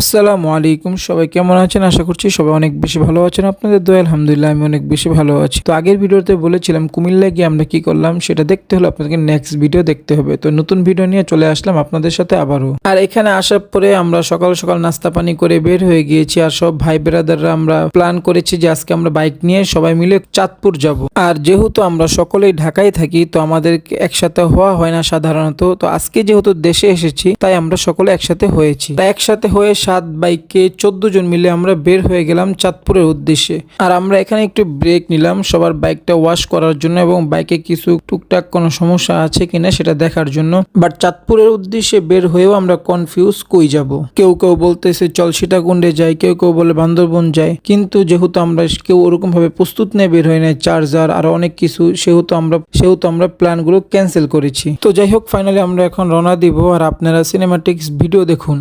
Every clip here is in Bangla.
আসসালামু আলাইকুম, সবাই কেমন আছেন? আশা করছি সবাই অনেক বেশি ভালো আছেন। আপনাদের দোয়া আলহামদুলিল্লাহ আমি অনেক বেশি ভালো আছি। তো আগের ভিডিওতে বলেছিলাম কুমিল্লা গিয়ে আমরা কি করলাম সেটা দেখতে হলে আপনাদেরকে নেক্সট ভিডিও দেখতে হবে। তো নতুন ভিডিও নিয়ে চলে আসলাম আপনাদের সাথে আবারও। আর এখানে আসার পরে আমরা সকাল সকাল নাস্তা পানি করে বের হয়ে গিয়েছি। আর সব ভাই ব্রাদাররা আমরা প্ল্যান করেছি যে আজকে আমরা বাইক নিয়ে সবাই মিলে চাঁদপুর যাব। আর যেহেতু আমরা সকলেই ঢাকায় থাকি তো আমাদের একসাথে হওয়া হয় না সাধারণত। তো আজকে যেহেতু দেশে এসেছি তাই আমরা সকলে একসাথে হয়েছি। তাই একসাথে হয়ে 7 বাইকে 14 জন মিলে আমরা বের হয়ে গেলাম চাঁদপুরের উদ্দেশ্যে। আর আমরা এখানে একটু ব্রেক নিলাম সবার বাইকটা ওয়াশ করার জন্য এবং বাইকে কিছু টুকটাক কোনো সমস্যা আছে কিনা সেটা দেখার জন্য। বাট চাঁদপুরের উদ্দেশ্যে বের হয়েও আমরা কনফিউজ কই যাব। কেউ কেউ বলতেছে চল সীতাকুণ্ডে যাই, কেউ কেউ বলে বান্দরবন যাই। কিন্তু যেহেতু আমরা কেউ ওরকম ভাবে প্রস্তুত নিয়ে বের হয়ে নাই, চার্জার আর অনেক কিছু, সেহেতু আমরা প্ল্যানগুলো ক্যান্সেল করেছি। তো যাই হোক, ফাইনালি আমরা এখন রওনা দিব। আর আপনারা সিনেমাটিক্স ভিডিও দেখুন।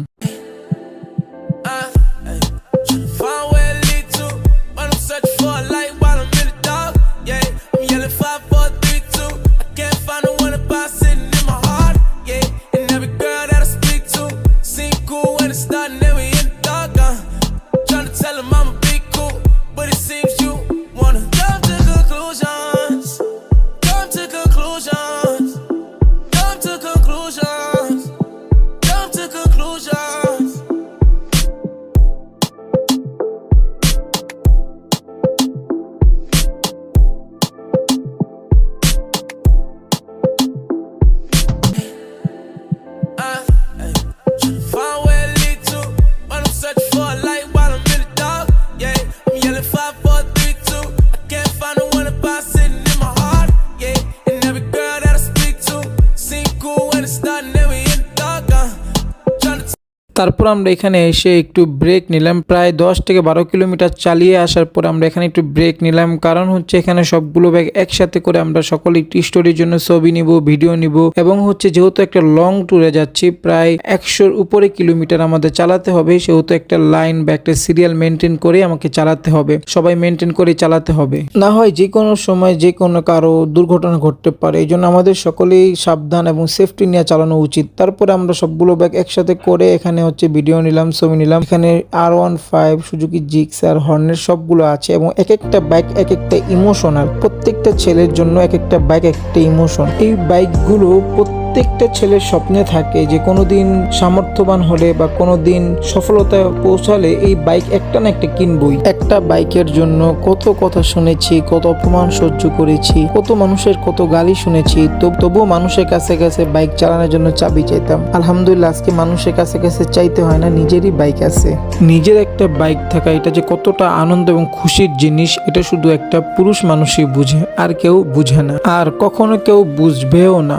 তারপর আমরা এখানে এসে একটু ব্রেক নিলাম। প্রায় 10 থেকে 12 কিলোমিটার চালিয়ে আসার পর আমরা এখানে একটু ব্রেক নিলাম। কারণ হচ্ছে এখানে সবগুলো ব্যাগ একসাথে করে আমরা সকলে একটু স্টোরির জন্য ছবি নিব, ভিডিও নিব। এবং হচ্ছে যেহেতু একটা লং ট্যুরে যাচ্ছি, প্রায় 100-র উপরে কিলোমিটার আমাদের চালাতে হবে, সেহেতু একটা লাইন বা একটা সিরিয়াল মেনটেন করে আমাকে চালাতে হবে। সবাই মেনটেন করে চালাতে হবে, না হয় যে কোনো সময় যে কোনো কারো দুর্ঘটনা ঘটতে পারে। এই জন্য আমাদের সকলেই সাবধান এবং সেফটি নিয়ে চালানো উচিত। তারপরে আমরা সবগুলো ব্যাগ একসাথে করে এখানে হচ্ছে ভিডিও নিলাম, ছবি নিলাম। এখানে R15, সুজুকি জিক্সার, হর্নের সবগুলো আছে এবং এক একটা বাইক এক একটা ইমোশনাল। প্রত্যেকটা ছেলের জন্য এক একটা বাইক একটা ইমোশন। এই বাইকগুলো প্রত্যেকটা ছেলের স্বপ্নে থাকে যে কোনোদিন সামর্থ্যবান হলে বা কোনোদিন সফলতা পৌঁছালে এই বাইক একটা না একটা কিনবই। একটা বাইকের জন্য কত কথা শুনেছি, কত অপমান সহ্য করেছি, কত মানুষের কত গালি শুনেছি। তবুও মানুষের কাছে কাছে বাইক চালানোর জন্য চাবি চাইতাম। আলহামদুলিল্লাহ আজকে মানুষের কাছে কাছে চাইতে হয় না, নিজেরই বাইক আছে। নিজের একটা বাইক থাকা এটা যে কতটা আনন্দ এবং খুশির জিনিস এটা শুধু একটা পুরুষ মানুষই বুঝে, আর কেউ বুঝে না, আর কখনো কেউ বুঝবেও না।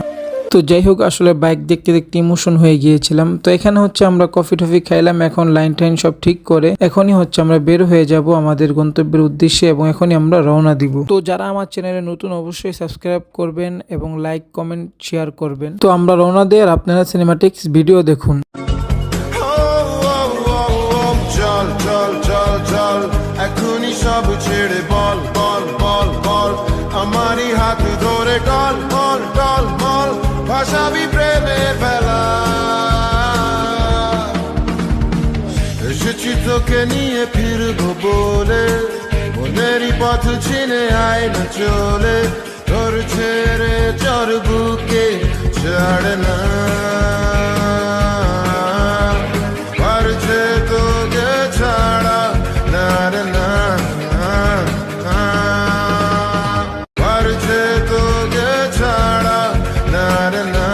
তো যাই হোক, আসলে বাইক দেখতে দেখতে ইমোশন হয়ে গিয়েছিলাম। তো এখানে হচ্ছে আমরা কফি টফি খাইলাম, এখন লাইন টাইন সব ঠিক করে এখনই হচ্ছে আমরা বের হয়ে যাব আমাদের গন্তব্যের উদ্দেশ্যে এবং এখনই আমরা রওনা দিব। তো যারা আমার চ্যানেলে নতুন অবশ্যই সাবস্ক্রাইব করবেন এবং লাইক কমেন্ট শেয়ার করবেন। তো আমরা রওনা দিয়ে আর আপনারা সিনেমাটিক্স ভিডিও দেখুন। এখনই সব ছেড়ে বল বল বল বল, আমারই হাত ধরে টল টল টল মল, ভাসাবি প্রেমের বেলা। এসেছি তোকে নিয়ে ফিরবো বলে, মনেরই পথ চিনে আয় না চলে, তোর ছেড়ে চর বুকে ছাড় না। পারছে তোকে ছাড়া না রে না, পারছে তোকে ছাড়া না রে না।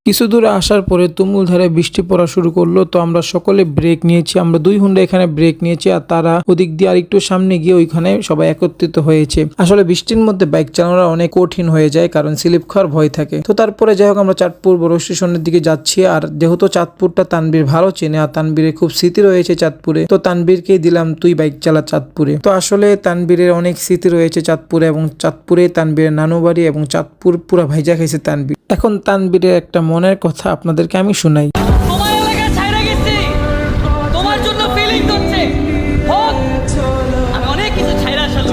কিছু দূরে আসার পরে তুমুল ধারে বৃষ্টি পড়া শুরু করলো। তো আমরা সকলে ব্রেক নিয়েছি, আমরা 2 হুন্ডা এখানে ব্রেক নিয়েছি আর তারা ওদিক দিয়ে আরেকটু সামনে গিয়ে ওইখানে সবাই একত্রিত হয়েছে। আসলে বৃষ্টির মধ্যে বাইক চালানো অনেক কঠিন হয়ে যায় কারণ স্লিপ খাওয়ার ভয় থাকে। তো তারপরে যাই হোক আমরা চাঁদপুর বড় স্টেশনের দিকে যাচ্ছি। আর যেহেতু চাঁদপুরটা তানবীর ভালো চেনে আর তানবীরের খুব স্মৃতি রয়েছে চাঁদপুরে, তো তানবীরকে দিলাম তুই বাইক চালা চাঁদপুরে। তো আসলে তানবীরের অনেক স্মৃতি রয়েছে চাঁদপুরে এবং চাঁদপুরে তানবীরের নানু বাড়ি এবং চাঁদপুর পুরা ভাইজা খাইছে তানবীর। এখন তানবীরের একটা মনের কথা আপনাদেরকে আমি শোনাই। তোমার এলাকা ছাইরা গেছি, তোমার জন্য ফিলিং হচ্ছে। আমি অনেক কিছু ছাইরা আসলো।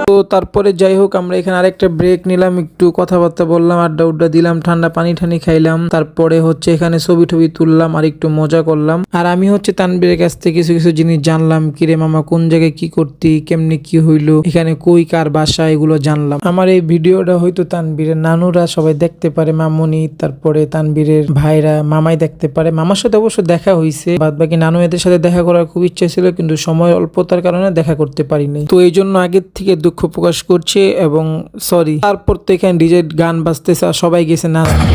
তো তারপরে যাই হোক আমরা এখানে আরেকটা ব্রেক নিলাম, একটু কথাবার্তা বললাম, আড্ডা উড্ডা দিলাম, ঠান্ডা পানি ঠানি খাইলাম, তারপরে হচ্ছে এখানে ছবি টবি তুললাম আর একটু মজা করলাম। আর আমি হচ্ছে তানবীরের কাছ থেকে কিছু কিছু জিনিস জানলাম, কিরে মামা কোন জায়গায় কি করতি, কেমনি কি হইলো, এখানে কই কার বাসা, এগুলো জানলাম। আমার এই ভিডিওটা হয়তো তানবীরের নানুরা সবাই দেখতে পারে, মামুনি, তারপরে তানবীরের ভাইরা, মামাই দেখতে পারে। মামার সাথে অবশ্য দেখা হয়েছে, বাদ বাকি নানু এদের সাথে দেখা করার খুব ইচ্ছা ছিল, কিন্তু সময় অল্পতার কারণে দেখা করতে পারিনি। তো এই জন্য আগের থেকে দুঃখ প্রকাশ করছি এবং সরি। তারপর তো এখানে ডিজে গান বাজতেছে আর সবাই গেছে নাচতে।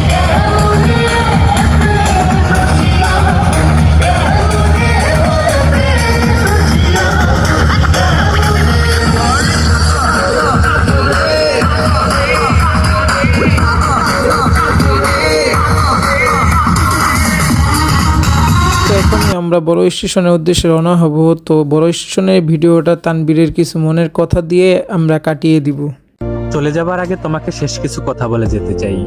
এখনই আমরা বড় স্টেশনের উদ্দেশ্যে রওনা হব। তো বড় স্টেশনের ভিডিওটা তানবীরের কিছু মনের কথা দিয়ে আমরা কাটিয়ে দিব। চলে যাবার আগে তোমাকে শেষ কিছু কথা বলে যেতে চাই।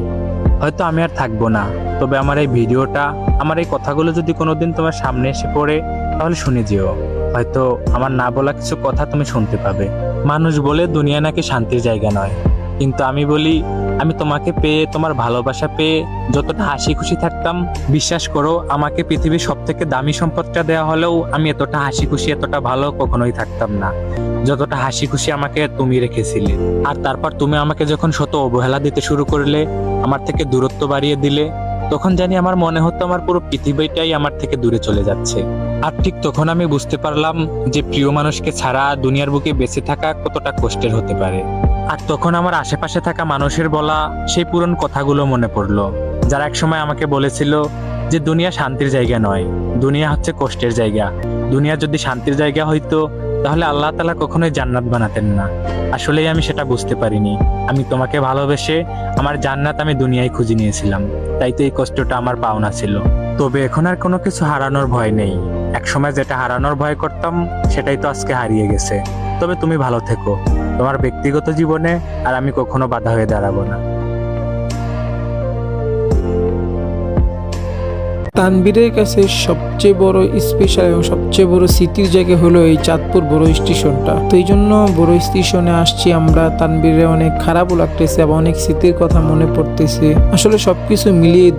হয়তো আমি আর থাকবো না, তবে আমার এই ভিডিওটা, আমার এই কথাগুলো যদি কোনোদিন তোমার সামনে এসে পড়ে তাহলে শুনে যেও। হয়তো আমার না বলা কিছু কথা তুমি শুনতে পাবে। মানুষ বলে দুনিয়া নাকি শান্তির জায়গা নয়, কিন্তু আমি বলি আমি তোমাকে পেয়ে, তোমার ভালোবাসা পেয়ে যতটা হাসি খুশি থাকতাম, বিশ্বাস করো আমাকে পৃথিবীর সব থেকে দামি সম্পদটা দেওয়া হলেও আমি এতটা হাসি খুশি, এতটা ভালো কখনোই থাকতাম না যতটা হাসি খুশি আমাকে তুমি রেখেছিলে। আর তারপর তুমি আমাকে যখন শত অবহেলা দিতে শুরু করলে, আমার থেকে দূরত্ব বাড়িয়ে দিলে, তখন জানি আমার মনে হতো আমার পুরো পৃথিবীটাই আমার থেকে দূরে চলে যাচ্ছে। আর ঠিক তখন আমি বুঝতে পারলাম যে প্রিয় মানুষকে ছাড়া দুনিয়ার বুকে বেঁচে থাকা কতটা কষ্টের হতে পারে। আর তখন আমার আশেপাশে থাকা মানুষের বলা সেই পুরনো কথাগুলো মনে পড়লো, যারা একসময় আমাকে বলেছিল যে দুনিয়া শান্তির জায়গা নয়, দুনিয়া হচ্ছে কষ্টের জায়গা। দুনিয়া যদি শান্তির জায়গা হইতো তাহলে আল্লাহ তাআলা কখনোই জান্নাত বানাতেন না। আসলেই আমি সেটা বুঝতে পারিনি। আমি তোমাকে ভালোবেসে আমার জান্নাত আমি দুনিয়ায় খুঁজে নিয়েছিলাম, তাই তো এই কষ্টটা আমার পাওনা ছিল। তবে এখন আর কোনো কিছু হারানোর ভয় নেই। একসময় যেটা হারানোর ভয় করতাম সেটাই তো আজকে হারিয়ে গেছে। তবে তুমি ভালো থেকো তোমার ব্যক্তিগত জীবনে, আর আমি কখনো বাধা হয়ে দাঁড়াবো না। তানবীরের কাছে সবচেয়ে বড় স্পেশাল এবং সবচেয়ে বড় স্মৃতির জায়গা হলো এই চাঁদপুর বড় স্টেশনটা। তো এই জন্য বড় স্টেশনে আসছি আমরা। তানবীরের অনেক খারাপও লাগতেছে, আবার অনেক স্মৃতির কথা মনে পড়তেছে। আসলে সবকিছু মিলিয়ে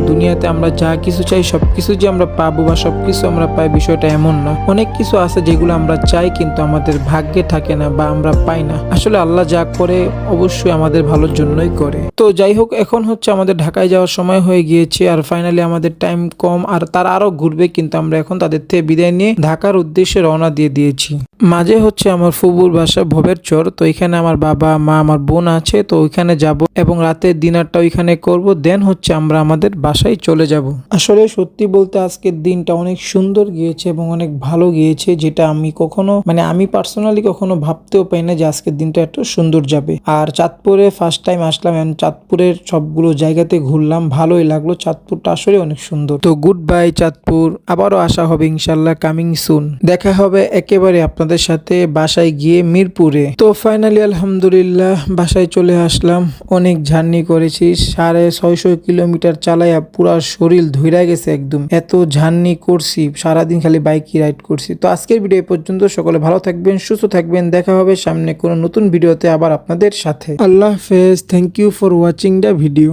দুনিয়াতে আমরা যা কিছু চাই সবকিছু যে আমরা পাবো বা সবকিছু আমরা পাই, বিষয়টা এমন না। অনেক কিছু আছে যেগুলো আমরা চাই কিন্তু আমাদের ভাগ্যে থাকে না বা আমরা পাই না। আসলে আল্লাহ যা করে অবশ্যই আমাদের ভালোর জন্যই করে। তো যাই হোক, এখন হচ্ছে আমাদের ঢাকায় যাওয়ার সময় হয়ে গিয়েছে, আর ফাইনালি আমাদের টাইম কম, আর তারা আরো ঘুরবে, কিন্তু আমরা এখন তাদের থেকে বিদায় নিয়ে ঢাকার উদ্দেশ্যে রওনা দিয়ে দিয়েছি। মাঝে হচ্ছে আমার ফুবুর বাসা ভবের চর, তো এখানে আমার বাবা মা আমার বোন আছে, তো ওইখানে যাব এবং রাতের ডিনারটা ওইখানে করব, দেন হচ্ছে আমরা আমাদের বাসায় চলে যাব। আসলে সত্যি বলতে আজকের দিনটা অনেক সুন্দর গিয়েছে এবং অনেক ভালো গিয়েছে, যেটা আমি কখনো আমি পার্সোনালি কখনো ভাবতেও পাই না যে আজকের দিনটা এত সুন্দর যাবে। আর চাঁদপুরে ফার্স্ট টাইম আসলাম, চাঁদপুরের সবগুলো জায়গাতে ঘুরলাম, ভালোই লাগলো। চাঁদপুরটা আসলে অনেক সুন্দর। তো গুড বাই চাঁদপুর, আবারও আসা হবে ইনশাল্লাহ, কামিং সুন। দেখা হবে একেবারে আপনাদের সাথে বাসায় গিয়ে মিরপুরে। তো ফাইনালি আলহামদুলিল্লাহ বাসায় চলে আসলাম। অনেক জার্নি করেছি, 650 কিলোমিটার চালাইয়া পুরা শরীর ধইরা গেছে একদম, এত জার্নি করছি, সারাদিন খালি বাইকই রাইড করছি। তো আজকের ভিডিও পর্যন্ত, সকলে ভালো থাকবেন, সুস্থ থাকবেন, দেখা হবে সামনে কোনো নতুন ভিডিওতে আবার আপনাদের সাথে। আল্লাহ হাফেজ, thank you for watching the video.